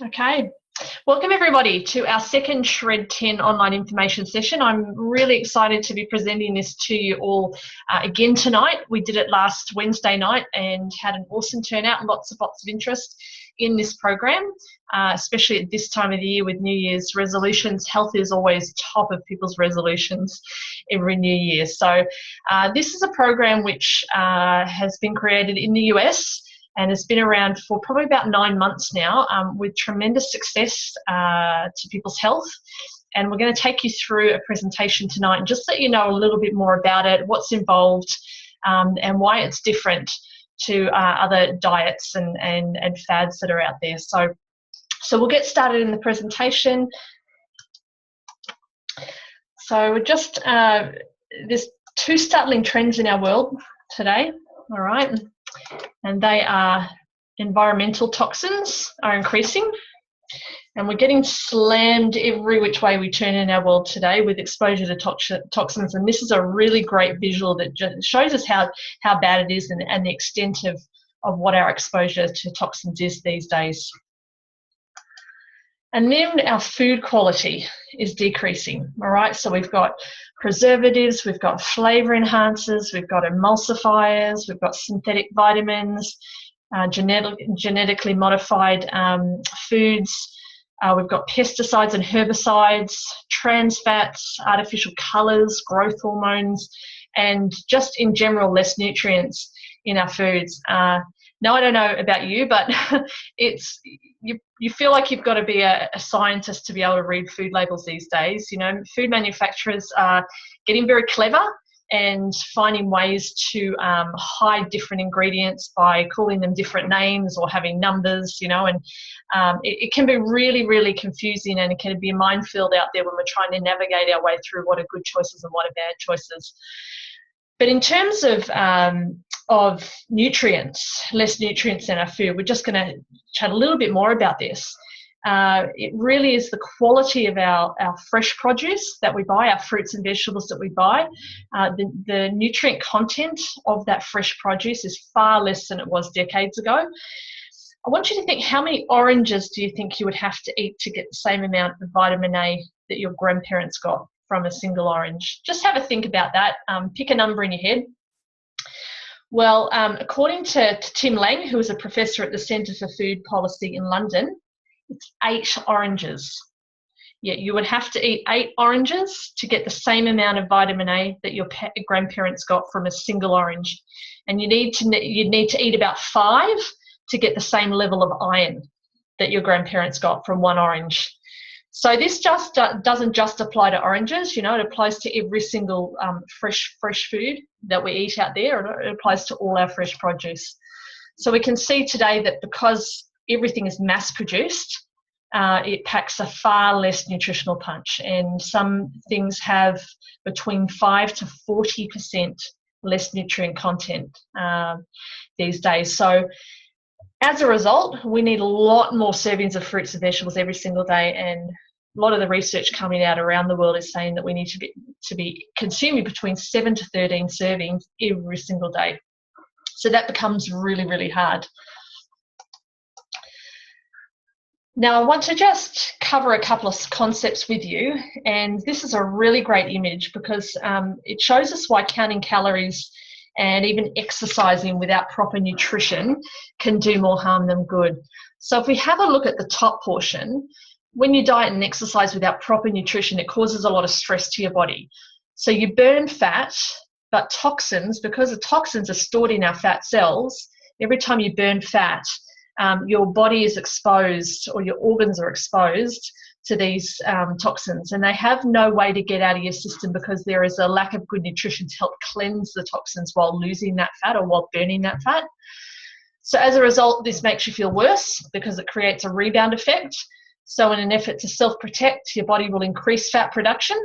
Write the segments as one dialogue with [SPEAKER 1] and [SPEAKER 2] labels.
[SPEAKER 1] Okay, welcome everybody to our second Shred10 online information session. I'm really excited to be presenting this to you all again tonight. We did it last Wednesday night and had an awesome turnout and lots of interest in this program, especially at this time of the year with New Year's resolutions. Health is always top of people's resolutions every New Year. So this is a program which has been created in the US and has been around for probably about 9 months now, with tremendous success to people's health. And we're going to take you through a presentation tonight and just let you know a little bit more about it, what's involved, and why it's different to other diets and fads that are out there. So we'll get started in the presentation. So just, there's 2 startling trends in our world today, all right? And they are environmental toxins are increasing, and we're getting slammed every which way we turn in our world today with exposure to toxins. And this is a really great visual that just shows us how bad it is and the extent of what our exposure to toxins is these days. And then our food quality is decreasing, all right? So we've got preservatives, we've got flavor enhancers, we've got emulsifiers, we've got synthetic vitamins, genetically modified foods, we've got pesticides and herbicides, trans fats, artificial colors, growth hormones, and just in general less nutrients in our foods. Now, I don't know about you, but you feel like you've got to be a scientist to be able to read food labels these days. You know, food manufacturers are getting very clever and finding ways to hide different ingredients by calling them different names or having numbers, you know, and it can be really, really confusing, and it can be a minefield out there when we're trying to navigate our way through what are good choices and what are bad choices. But in terms of nutrients, less nutrients in our food, we're just going to chat a little bit more about this. It really is the quality of our fresh produce that we buy, our fruits and vegetables that we buy. The nutrient content of that fresh produce is far less than it was decades ago. I want you to think, how many oranges do you think you would have to eat to get the same amount of vitamin A that your grandparents got from a single orange? Just have a think about that. Pick a number in your head. Well, according to Tim Lang, who is a professor at the Centre for Food Policy in London, it's 8 oranges. Yeah, you would have to eat 8 oranges to get the same amount of vitamin A that your grandparents got from a single orange. And you'd need to eat about 5 to get the same level of iron that your grandparents got from 1 orange. So this just doesn't just apply to oranges, you know, it applies to every single fresh food that we eat out there. It applies to all our fresh produce. So we can see today that because everything is mass produced, it packs a far less nutritional punch, and some things have between 5 to 40% less nutrient content these days. So as a result, we need a lot more servings of fruits and vegetables every single day, and a lot of the research coming out around the world is saying that we need to be consuming between 7 to 13 servings every single day. So that becomes really, really hard. Now, I want to just cover a couple of concepts with you, and this is a really great image because it shows us why counting calories and even exercising without proper nutrition can do more harm than good. So if we have a look at the top portion, when you diet and exercise without proper nutrition, it causes a lot of stress to your body. So you burn fat, but toxins, because the toxins are stored in our fat cells, every time you burn fat, your body is exposed, or your organs are exposed to these toxins, and they have no way to get out of your system because there is a lack of good nutrition to help cleanse the toxins while losing that fat or while burning that fat. So as a result, this makes you feel worse because it creates a rebound effect. So in an effort to self-protect, your body will increase fat production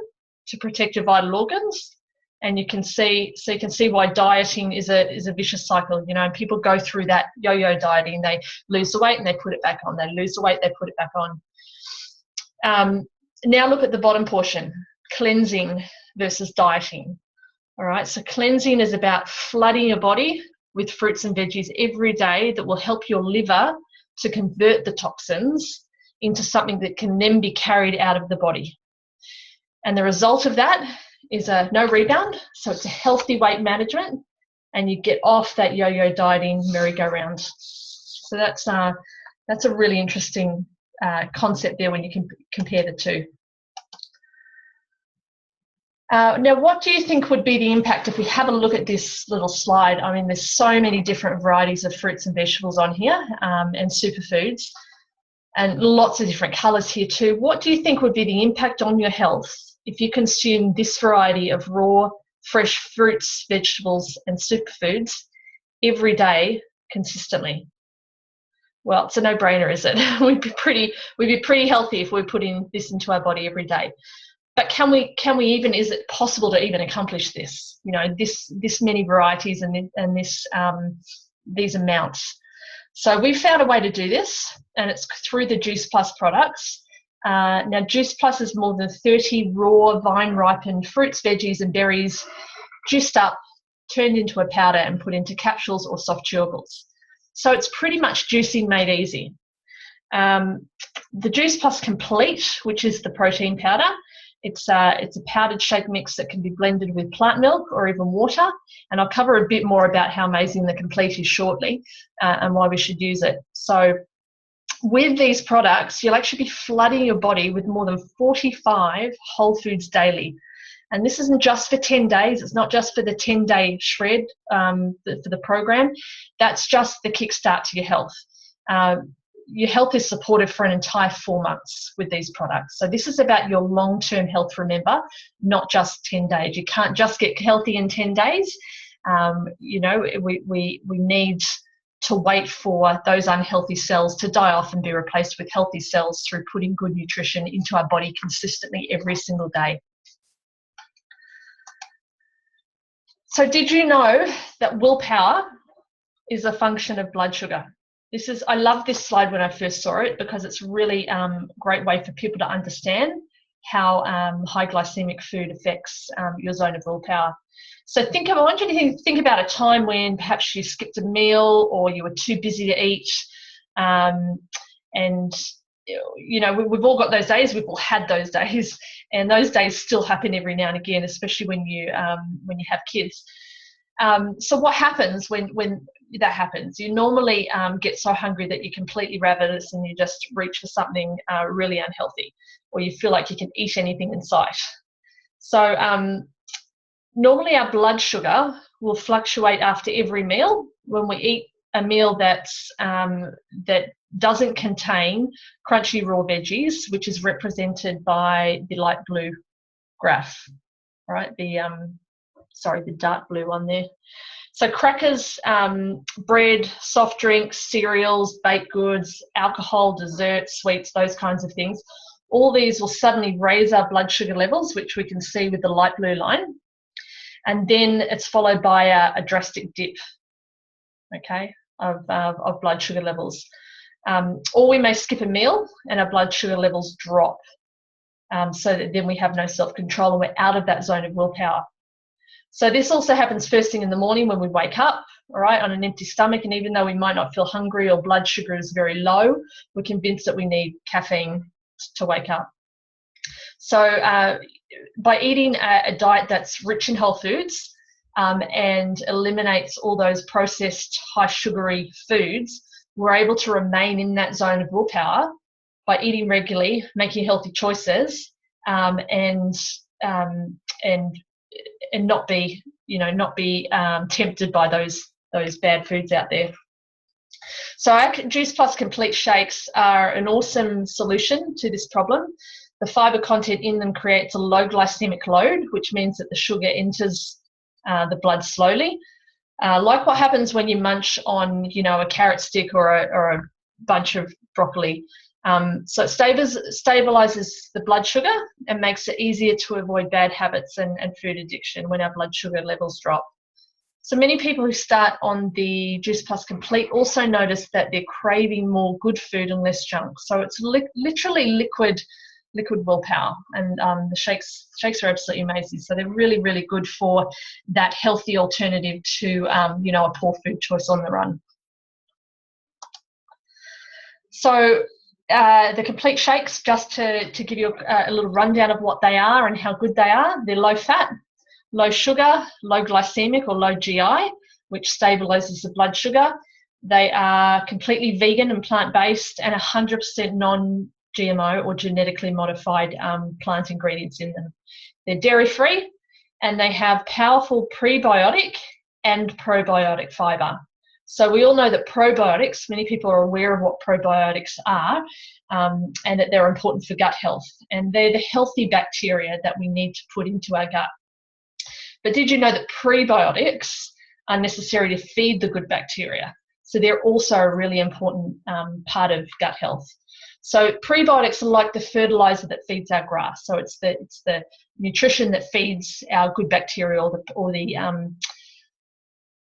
[SPEAKER 1] to protect your vital organs. And you can see why dieting is a vicious cycle. You know, people go through that yo-yo dieting. They lose the weight and they put it back on. They lose the weight, they put it back on. Now look at the bottom portion, cleansing versus dieting. All right, so cleansing is about flooding your body with fruits and veggies every day that will help your liver to convert the toxins into something that can then be carried out of the body. And the result of that is a no rebound, so it's a healthy weight management, and you get off that yo-yo dieting merry-go-round. So that's a really interesting concept there when you can compare the two. Now, what do you think would be the impact if we have a look at this little slide? I mean, there's so many different varieties of fruits and vegetables on here, and superfoods, and lots of different colours here too. What do you think would be the impact on your health if you consume this variety of raw, fresh fruits, vegetables, and superfoods every day consistently? Well, it's a no-brainer, is it? We'd be pretty healthy if we're putting this into our body every day. But can we even, is it possible to even accomplish this? You know, this many varieties and this these amounts. So we found a way to do this, and it's through the Juice Plus products. Now, Juice Plus is more than 30 raw, vine-ripened fruits, veggies, and berries juiced up, turned into a powder, and put into capsules or soft chewables. So it's pretty much juicing made easy. The Juice Plus Complete, which is the protein powder, it's a powdered shake mix that can be blended with plant milk or even water. And I'll cover a bit more about how amazing the Complete is shortly, and why we should use it. So with these products, you'll actually be flooding your body with more than 45 whole foods daily. And this isn't just for 10 days. It's not just for the 10-day shred for the program. That's just the kickstart to your health. Your health is supported for an entire 4 months with these products. So this is about your long-term health, remember, not just 10 days. You can't just get healthy in 10 days. You know, we need to wait for those unhealthy cells to die off and be replaced with healthy cells through putting good nutrition into our body consistently every single day. So did you know that willpower is a function of blood sugar? I love this slide when I first saw it, because it's really great way for people to understand how high glycemic food affects your zone of willpower. So I want you to think about a time when perhaps you skipped a meal or you were too busy to eat, and you know, we've all got those days, we've all had those days, and those days still happen every now and again, especially when you have kids. So what happens when that happens? You normally get so hungry that you're completely ravenous and you just reach for something really unhealthy, or you feel like you can eat anything in sight. So normally our blood sugar will fluctuate after every meal when we eat a meal that doesn't contain crunchy raw veggies, which is represented by the light blue graph, right? The dark blue one there. So crackers, bread, soft drinks, cereals, baked goods, alcohol, desserts, sweets, those kinds of things. All these will suddenly raise our blood sugar levels, which we can see with the light blue line. And then it's followed by a drastic dip, okay, of blood sugar levels. Or we may skip a meal and our blood sugar levels drop, so that then we have no self-control and we're out of that zone of willpower. So this also happens first thing in the morning when we wake up, all right, on an empty stomach, and even though we might not feel hungry or blood sugar is very low, we're convinced that we need caffeine to wake up. So by eating a diet that's rich in whole foods and eliminates all those processed high sugary foods, we're able to remain in that zone of willpower by eating regularly, making healthy choices, and not be tempted by those bad foods out there. So our Juice Plus Complete shakes are an awesome solution to this problem. The fiber content in them creates a low glycemic load, which means that the sugar enters the blood slowly. Like what happens when you munch on, a carrot stick or a bunch of broccoli. So it stabilizes the blood sugar and makes it easier to avoid bad habits and food addiction when our blood sugar levels drop. So many people who start on the Juice Plus Complete also notice that they're craving more good food and less junk. So it's literally liquid willpower, and the shakes are absolutely amazing. So they're really, really good for that healthy alternative to a poor food choice on the run. So The complete shakes, just to give you a little rundown of what they are and how good they are. They're low fat, low sugar, low glycemic or low GI, which stabilizes the blood sugar. They are completely vegan and plant-based and 100% non-GMO or genetically modified plant ingredients in them. They're dairy-free and they have powerful prebiotic and probiotic fiber. So we all know that probiotics, many people are aware of what probiotics are, and that they're important for gut health. And they're the healthy bacteria that we need to put into our gut. But did you know that prebiotics are necessary to feed the good bacteria? So they're also a really important part of gut health. So prebiotics are like the fertilizer that feeds our grass. So it's the nutrition that feeds our good bacteria or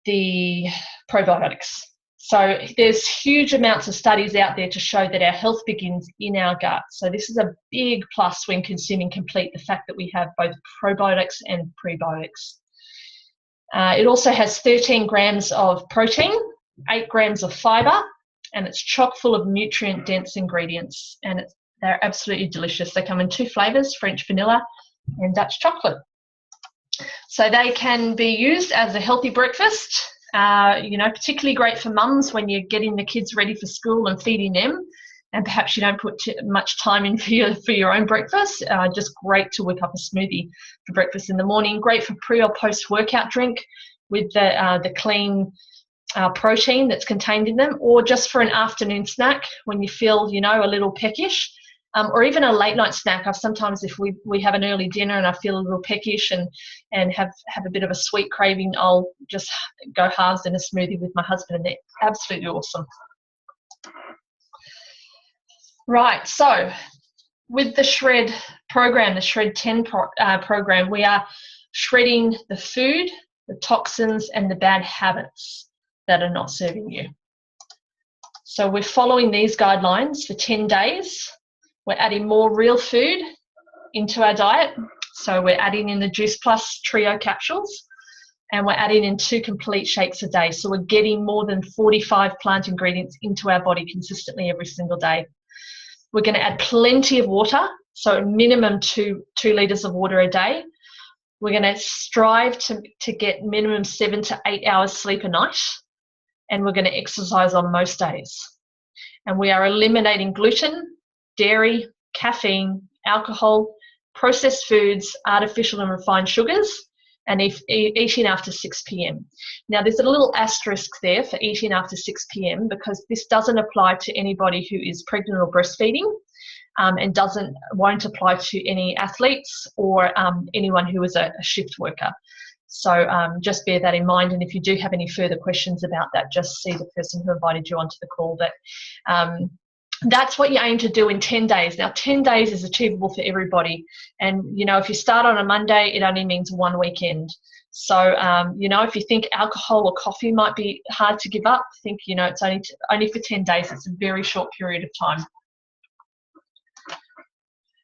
[SPEAKER 1] the probiotics. So there's huge amounts of studies out there to show that our health begins in our gut. So this is a big plus when consuming complete, the fact that we have both probiotics and prebiotics. It also has 13 grams of protein, 8 grams of fiber, and it's chock full of nutrient-dense ingredients, and they're absolutely delicious. They come in 2 flavors, French vanilla and Dutch chocolate. So they can be used as a healthy breakfast, particularly great for mums when you're getting the kids ready for school and feeding them, and perhaps you don't put much time in for your own breakfast. Just great to whip up a smoothie for breakfast in the morning. Great for pre or post workout drink with the clean protein that's contained in them, or just for an afternoon snack when you feel, a little peckish. Or even a late night snack. Sometimes if we have an early dinner and I feel a little peckish and have a bit of a sweet craving, I'll just go halves in a smoothie with my husband, and they're absolutely awesome. Right, so with the Shred program, the Shred10 program, we are shredding the food, the toxins, and the bad habits that are not serving you. So we're following these guidelines for 10 days. We're adding more real food into our diet. So we're adding in the Juice Plus Trio capsules, and we're adding in 2 complete shakes a day. So we're getting more than 45 plant ingredients into our body consistently every single day. We're going to add plenty of water, so a minimum 2 litres of water a day. We're going to strive to get minimum 7 to 8 hours sleep a night, and we're going to exercise on most days. And we are eliminating gluten, dairy, caffeine, alcohol, processed foods, artificial and refined sugars, and eating after 6 p.m. Now, there's a little asterisk there for eating after 6 p.m. because this doesn't apply to anybody who is pregnant or breastfeeding, and won't apply to any athletes or anyone who is a shift worker. So just bear that in mind, and if you do have any further questions about that, just see the person who invited you onto the call. But that's what you aim to do in 10 days. Now, 10 days is achievable for everybody. And, if you start on a Monday, it only means 1 weekend. So, if you think alcohol or coffee might be hard to give up, think, it's only for 10 days. It's a very short period of time.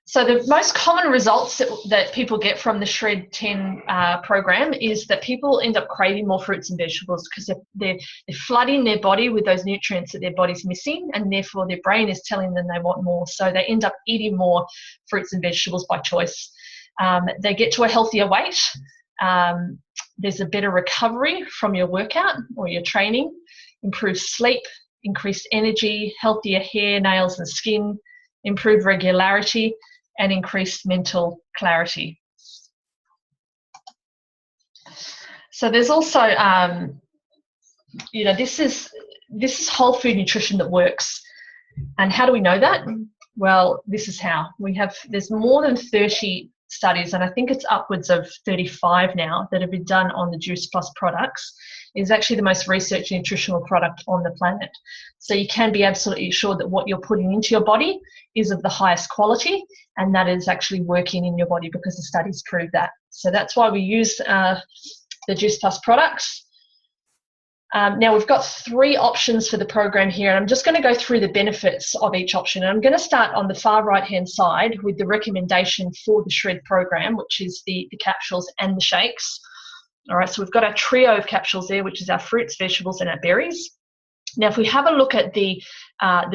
[SPEAKER 1] So the most common results that people get from the Shred10 program is that people end up craving more fruits and vegetables because they're flooding their body with those nutrients that their body's missing, and therefore their brain is telling them they want more. So they end up eating more fruits and vegetables by choice. They get to a healthier weight. There's a better recovery from your workout or your training, improved sleep, increased energy, healthier hair, nails and skin, improved regularity, and increased mental clarity. So there's also, this is whole food nutrition that works. And how do we know that? Well, this is how. There's more than 30 studies, and I think it's upwards of 35 now, that have been done on the Juice Plus products. Is actually the most researched nutritional product on the planet. So you can be absolutely sure that what you're putting into your body is of the highest quality, and that is actually working in your body because the studies prove that. So that's why we use the Juice Plus products. Now we've got 3 options for the program here, and I'm just going to go through the benefits of each option. And I'm going to start on the far right-hand side with the recommendation for the Shred program, which is the capsules and the shakes. All right, so we've got our trio of capsules there, which is our fruits, vegetables, and our berries. Now, if we have a look at the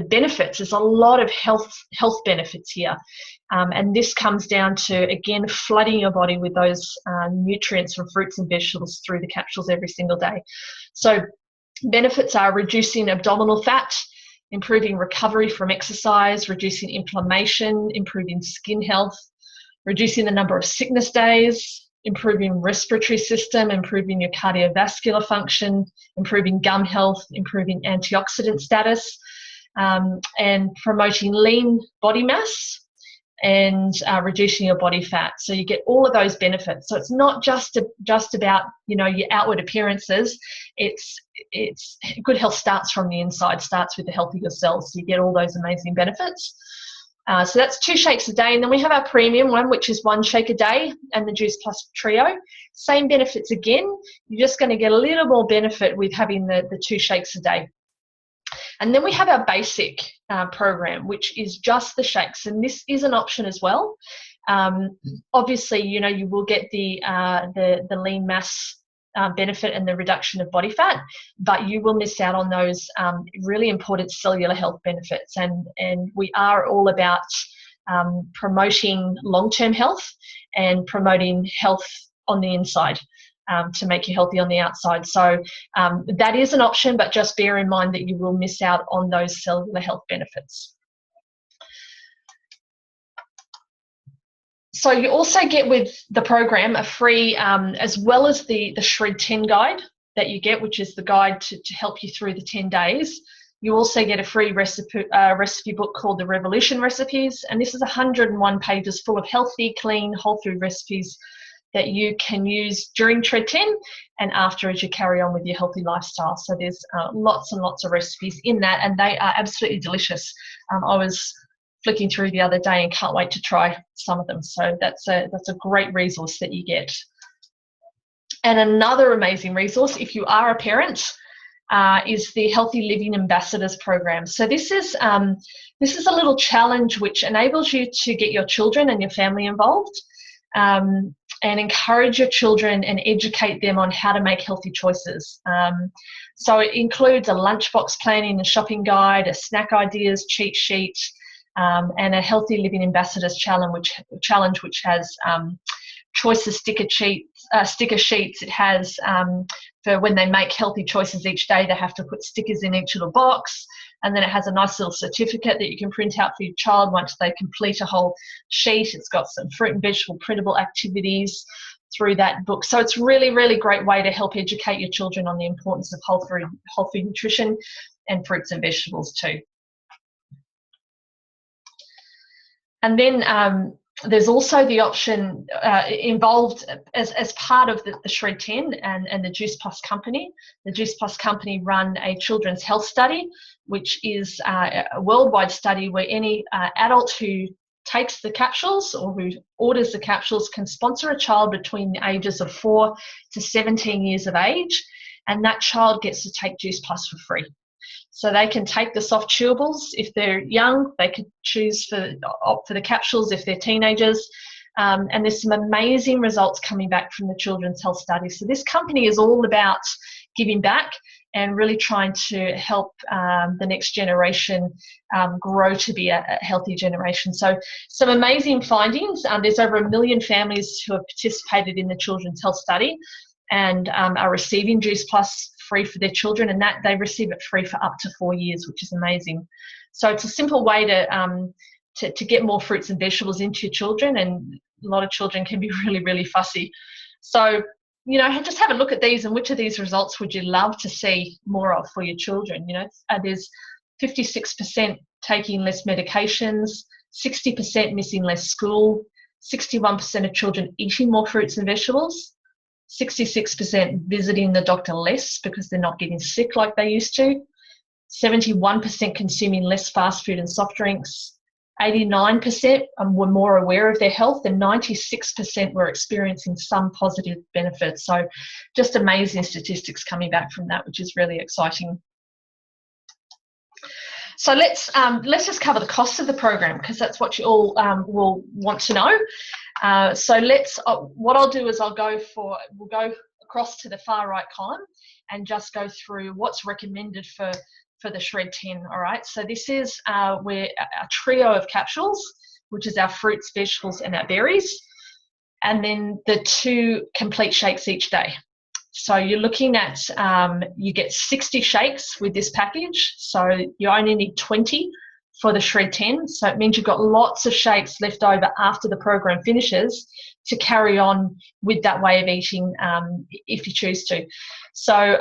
[SPEAKER 1] benefits, there's a lot of health benefits here, and this comes down to, again, flooding your body with those nutrients from fruits and vegetables through the capsules every single day. So benefits are reducing abdominal fat, improving recovery from exercise, reducing inflammation, improving skin health, reducing the number of sickness days, improving respiratory system, improving your cardiovascular function, improving gum health, improving antioxidant status, and promoting lean body mass, and reducing your body fat. So you get all of those benefits. So it's not just about, you know, your outward appearances. It's good health starts from the inside, starts with the health of your cells. So you get all those amazing benefits. So that's 2 shakes a day, and then we have our premium one, which is 1 shake a day, and the Juice Plus Trio. Same benefits again. You're just going to get a little more benefit with having the 2 shakes a day. And then we have our basic program, which is just the shakes, and this is an option as well. Obviously, you know, you will get the lean mass benefit and the reduction of body fat, but you will miss out on those really important cellular health benefits. And we are all about promoting long-term health and promoting health on the inside to make you healthy on the outside. So that is an option, but just bear in mind that you will miss out on those cellular health benefits. So you also get with the program a free, as well as the Shred10 guide that you get, which is the guide to help you through the 10 days. You also get a free recipe book called the Revolution Recipes, and this is 101 pages full of healthy, clean, whole food recipes that you can use during Shred10 and after as you carry on with your healthy lifestyle. So there's lots and lots of recipes in that, and they are absolutely delicious. I was flicking through the other day and can't wait to try some of them. So that's a great resource that you get. And another amazing resource, if you are a parent, is the Healthy Living Ambassadors program. So this is a little challenge which enables you to get your children and your family involved, and encourage your children and educate them on how to make healthy choices. So it includes a lunchbox planning and shopping guide, a snack ideas cheat sheet, and a Healthy Living Ambassadors challenge, which has choices sticker sheets. It has for when they make healthy choices each day, they have to put stickers in each little box, and then it has a nice little certificate that you can print out for your child once they complete a whole sheet. It's got some fruit and vegetable printable activities through that book. So it's really, really great way to help educate your children on the importance of whole food nutrition and fruits and vegetables too. And then there's also the option involved as part of the Shred10 and the Juice Plus company. The Juice Plus company run a children's health study, which is a worldwide study where any adult who takes the capsules or who orders the capsules can sponsor a child between the ages of 4 to 17 years of age, and that child gets to take Juice Plus for free. So they can take the soft chewables if they're young. They could opt for the capsules if they're teenagers. And there's some amazing results coming back from the children's health study. So this company is all about giving back and really trying to help the next generation grow to be a healthy generation. So some amazing findings. There's over 1 million families who have participated in the children's health study and are receiving Juice Plus free for their children, and that they receive it free for up to 4 years, which is amazing. So it's a simple way to get more fruits and vegetables into your children, and a lot of children can be really, really fussy. So, you know, just have a look at these, and which of these results would you love to see more of for your children? You know, there's 56% taking less medications, 60% missing less school, 61% of children eating more fruits and vegetables, 66% visiting the doctor less because they're not getting sick like they used to, 71% consuming less fast food and soft drinks, 89% were more aware of their health, and 96% were experiencing some positive benefits. So just amazing statistics coming back from that, which is really exciting. So let's just cover the cost of the program, because that's what you all will want to know. So what I'll do is we'll go across to the far right column and just go through what's recommended for for the Shred10, all right? So this is we're a trio of capsules, which is our fruits, vegetables, and our berries, and then the 2 complete shakes each day. So you're looking at, you get 60 shakes with this package, so you only need 20 for the Shred10, so it means you've got lots of shakes left over after the program finishes to carry on with that way of eating if you choose to. So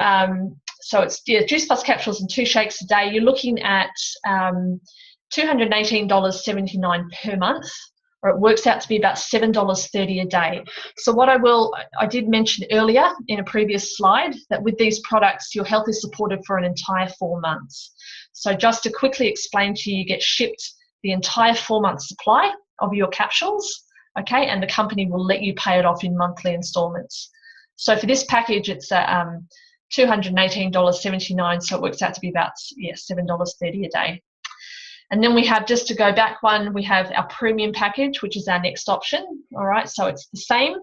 [SPEAKER 1] so it's juice plus capsules and 2 shakes a day. You're looking at $218.79 per month, or it works out to be about $7.30 a day. So what I did mention earlier in a previous slide that with these products, your health is supported for an entire 4 months. So just to quickly explain to you, you get shipped the entire 4-month supply of your capsules, okay, and the company will let you pay it off in monthly installments. So for this package, it's $218.79, so it works out to be about $7.30 a day. And then we have, just to go back one, we have our premium package, which is our next option, all right? So it's the same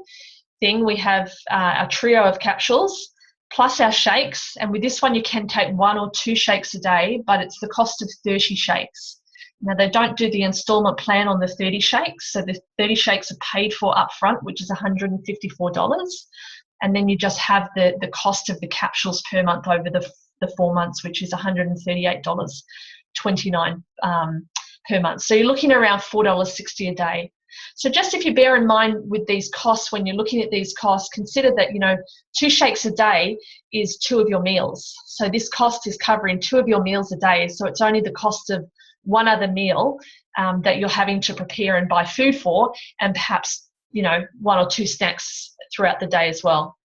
[SPEAKER 1] thing. We have our trio of capsules plus our shakes, and with this one you can take 1 or 2 shakes a day, but it's the cost of 30 shakes. Now, they don't do the installment plan on the 30 shakes, so the 30 shakes are paid for up front, which is $154, and then you just have the cost of the capsules per month over the 4 months, which is $138.29 per month. So you're looking around $4.60 a day. So just if you bear in mind with these costs, when you're looking at these costs, consider that, 2 shakes a day is 2 of your meals. So this cost is covering 2 of your meals a day. So it's only the cost of 1 other meal that you're having to prepare and buy food for, and perhaps, 1 or 2 snacks throughout the day as well.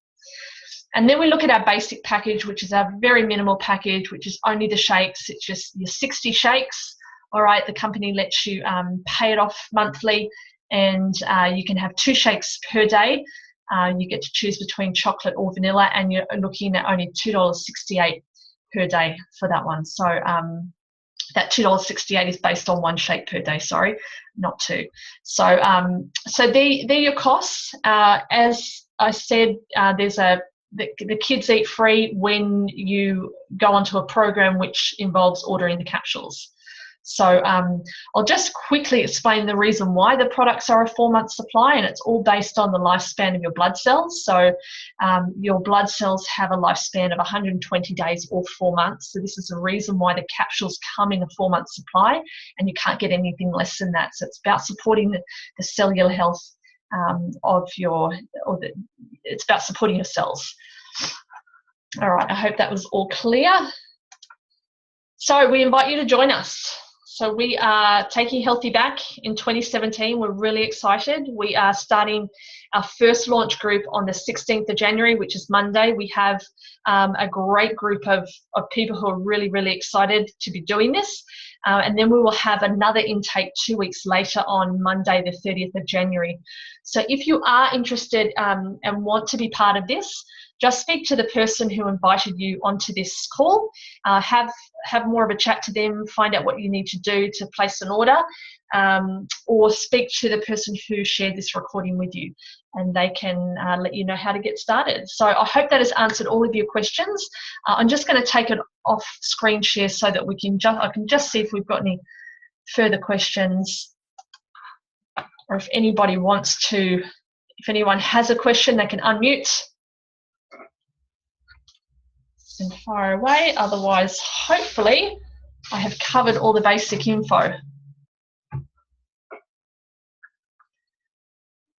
[SPEAKER 1] And then we look at our basic package, which is our very minimal package, which is only the shakes. It's just your 60 shakes. All right, the company lets you pay it off monthly, and you can have 2 shakes per day. You get to choose between chocolate or vanilla, and you're looking at only $2.68 per day for that one. So that $2.68 is based on 1 shake per day, sorry, not 2. So they're your costs. As I said, the kids eat free when you go onto a program which involves ordering the capsules. So I'll just quickly explain the reason why the products are a 4-month supply, and it's all based on the lifespan of your blood cells. So your blood cells have a lifespan of 120 days or 4 months. So this is the reason why the capsules come in a 4-month supply, and you can't get anything less than that. So it's about supporting the cellular health it's about supporting your cells. All right, I hope that was all clear. So we invite you to join us. So we are taking Healthy back in 2017. We're really excited. We are starting our first launch group on the 16th of January, which is Monday. We have a great group of people who are really, really excited to be doing this. And then we will have another intake 2 weeks later on Monday, the 30th of January. So if you are interested and want to be part of this, just speak to the person who invited you onto this call. Have more of a chat to them, find out what you need to do to place an order, or speak to the person who shared this recording with you, and they can let you know how to get started. So I hope that has answered all of your questions. I'm just going to take it off screen share so that I can just see if we've got any further questions, or if anybody if anyone has a question, they can unmute and fire away. Otherwise, hopefully, I have covered all the basic info.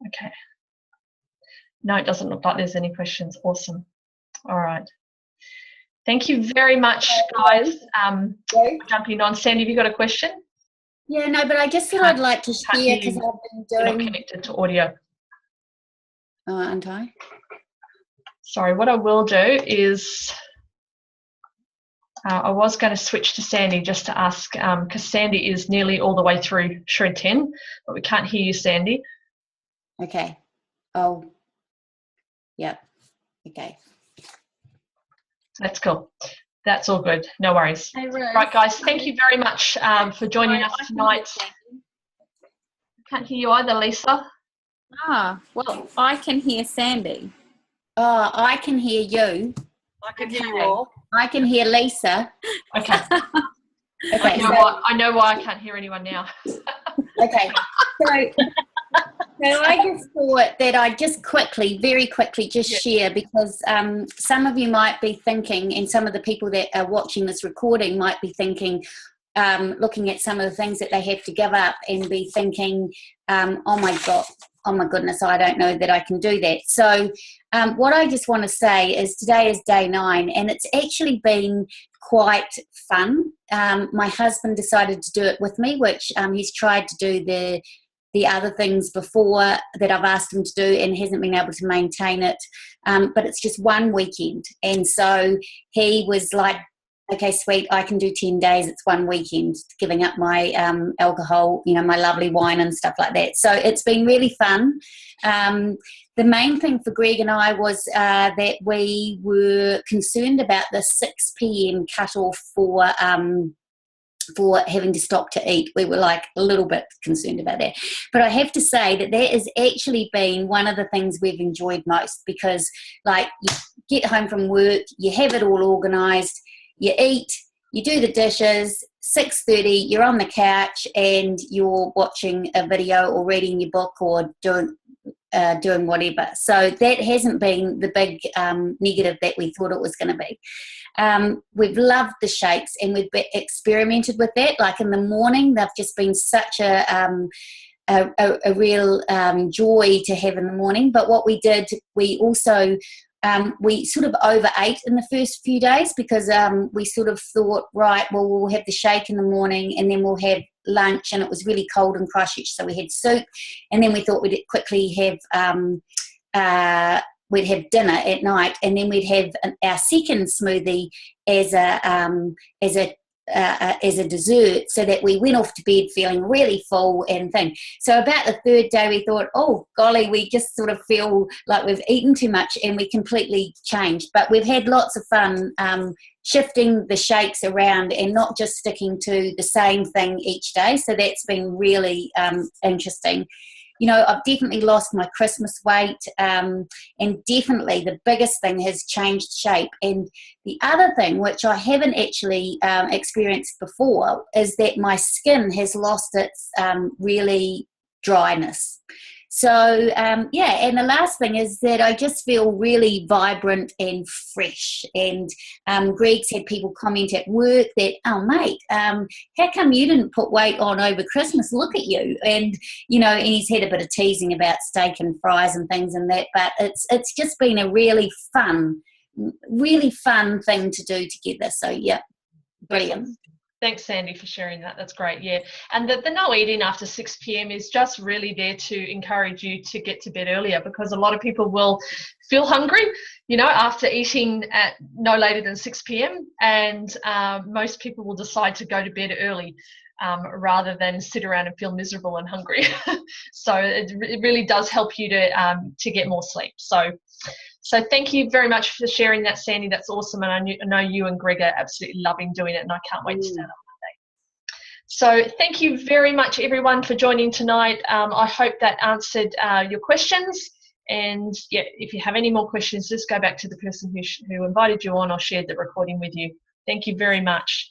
[SPEAKER 1] Okay. No, it doesn't look like there's any questions. Awesome. All right. Thank you very much, guys, for jumping on. Sandy, have you got a question?
[SPEAKER 2] Yeah, no, but I just thought I'd like to share, because I've been doing...
[SPEAKER 1] You're not connected to audio.
[SPEAKER 2] Aren't I?
[SPEAKER 1] Sorry, what I will do is... I was going to switch to Sandy just to ask, because Sandy is nearly all the way through Shred10, but we can't hear you, Sandy.
[SPEAKER 2] Okay. Oh, yep. Okay.
[SPEAKER 1] That's cool. That's all good. No worries.
[SPEAKER 2] Hey, Rose.
[SPEAKER 1] Right, guys, thank you very much for joining us tonight. I can't hear you either, Lisa.
[SPEAKER 3] Well, I can hear Sandy.
[SPEAKER 2] Oh, I can hear you.
[SPEAKER 1] I can hear you all.
[SPEAKER 2] I can hear Lisa.
[SPEAKER 1] Okay.
[SPEAKER 2] Okay.
[SPEAKER 1] I know why I can't hear anyone now.
[SPEAKER 2] Okay. So I just thought that I'd just very quickly share, because some of you might be thinking, and some of the people that are watching this recording might be thinking, looking at some of the things that they have to give up and be thinking, oh my goodness, I don't know that I can do that. So what I just want to say is today is day 9, and it's actually been quite fun. My husband decided to do it with me, which he's tried to do the other things before that I've asked him to do and hasn't been able to maintain it. But it's just one weekend. And so he was like, okay, sweet, I can do 10 days. It's one weekend, giving up my alcohol, my lovely wine and stuff like that. So it's been really fun. The main thing for Greg and I was that we were concerned about the 6 p.m. cutoff for having to stop to eat. We were like a little bit concerned about that. But I have to say that has actually been one of the things we've enjoyed most, because like you get home from work, you have it all organised, you eat, you do the dishes, 6:30, you're on the couch and you're watching a video or reading your book or doing whatever. So that hasn't been the big negative that we thought it was going to be. We've loved the shakes and we've experimented with that. Like in the morning, they've just been such a real joy to have in the morning. But what we did, we also we sort of overate in the first few days, because we sort of thought, right, well, we'll have the shake in the morning and then we'll have lunch, and it was really cold in Christchurch, so we had soup, and then we thought we'd quickly have dinner at night, and then we'd have our second smoothie as a dessert, so that we went off to bed feeling really full and thing. So about the 3rd day we thought, oh golly, we just sort of feel like we've eaten too much, and we completely changed. But we've had lots of fun shifting the shakes around and not just sticking to the same thing each day. So that's been really interesting. I've definitely lost my Christmas weight, and definitely the biggest thing has changed shape. And the other thing, which I haven't actually experienced before, is that my skin has lost its really dryness. So, and the last thing is that I just feel really vibrant and fresh. And Greg's had people comment at work that, oh, mate, how come you didn't put weight on over Christmas? Look at you. And, and he's had a bit of teasing about steak and fries and things and that. But it's just been a really fun thing to do together. So, yeah, brilliant.
[SPEAKER 1] Thanks, Sandy, for sharing that. That's great, yeah. And the no eating after 6 p.m. is just really there to encourage you to get to bed earlier, because a lot of people will feel hungry, after eating at no later than 6 p.m. And most people will decide to go to bed early rather than sit around and feel miserable and hungry. So it really does help you to get more sleep. So thank you very much for sharing that, Sandy. That's awesome. And I know you and Greg are absolutely loving doing it, and I can't wait to start on Monday. So thank you very much, everyone, for joining tonight. I hope that answered your questions. And, yeah, if you have any more questions, just go back to the person who invited you on or shared the recording with you. Thank you very much.